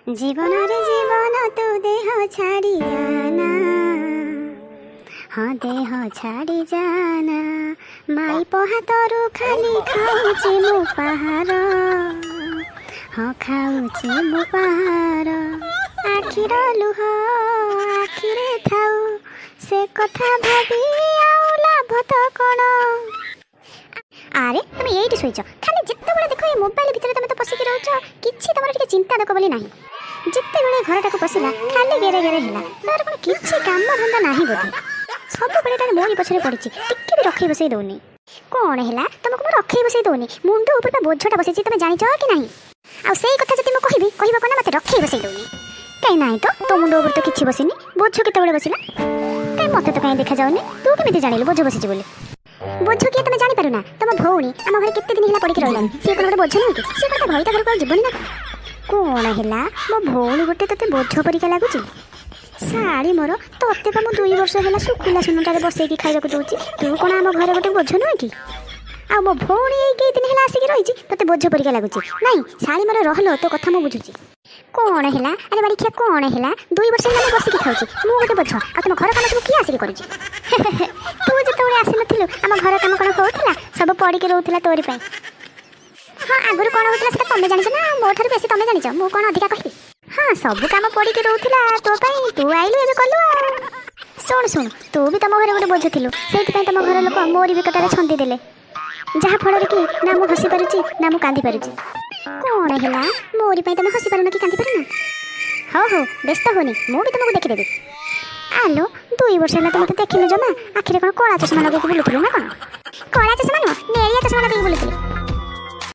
जीवन रे जीवन तू देह छाड़ी जाना, हाँ देह छाड़ी जाना। माई पहा तरू खाली खाऊची मु पहाड़, हाँ खाऊची मु पहाड़। आखिर लुह आखिरे थाऊ से कथा भाबी आउ लाभ तो कण। अरे तुम ये शोच खाली जिते बड़े देख ये मोबाइल भितर तुम तो पशिकी रोच किसी तुम टे चिंता देख बोली ना। जिते बड़े घरटा को पशिला खाली गेरे गेरे है तार कौन किसी काम धंदा ना बोधे सब बड़े मोरी पछरे पड़ी टिके भी रखे बसई दौनी। कौन है तुमको मुझे रखे बसई दौनी मुंड ऊपर बोझटा बसई तुम जान कि ना। आई कथा जब मुझे कह कह मत रखे बसई दौनी कहीं ना तो मुंड ऊपर तो किसी बसनी बोझ केत बसला कहीं मत तो कहीं देखा जाऊनी। तू केमी जानिलु बोझ बसी बोली बोझ किए तुम जापर ना। तुम भौणी आम घर केते दिन है पड़ी रही सी कौन गोटे बोझ नहीं कि सी गोटे भईता घर को जीवन ना। कौन है मो भौणी गोटे ते बोझ परिका लगुच शाड़ी मोर तोते तो मुझे 2 वर्ष है शुकुला सुनटारे बसैकी खाइबा दूसरी तू कौन आम घर गोटे बोझ नुह कि। आ मो भौणी कई दिन है आसिक रही ते बोझ परिका लगुच नाई शाड़ी मोर रहलो तो कथा मुझे बुझुची। कौन है अरे बाड़ी खिया कौन है 2 वर्ष है बसिकी खाऊँ मु गोटे बोझ आ तुम घर कम सब किए आसिक कर तू जो आसी नु आम घर कम कौन होता सब पड़ी रोला तोरी। हाँ आगुरी कौन होता है तुम जान ना मो ठार बेसी तुम जान मु कौन अधिका कहि। हाँ सब कम पड़ी रोला तो तू आइलु ए कलु। शुण शुण तू भी तुम घर गोटे बोझ थिलु से तुम घर लोक मोरी बेकटारे छंदी देले जहाँ फल कि ना मु हसी पारुची ना मु कांदी पारुची। कौन है मोरी तुम हसी पारुन कि कांदी पारुन। हो हो व्यस्त होनी मु भी तुमको देखीदेवी। आलो 2 वर्ष है तुम तो देखिनु जमा आखिरे कौन कला चश्मा लगे बुलूलु ना कौन। कला चश्मा नुह नेड़िया चश्मा लगे बुलूलु।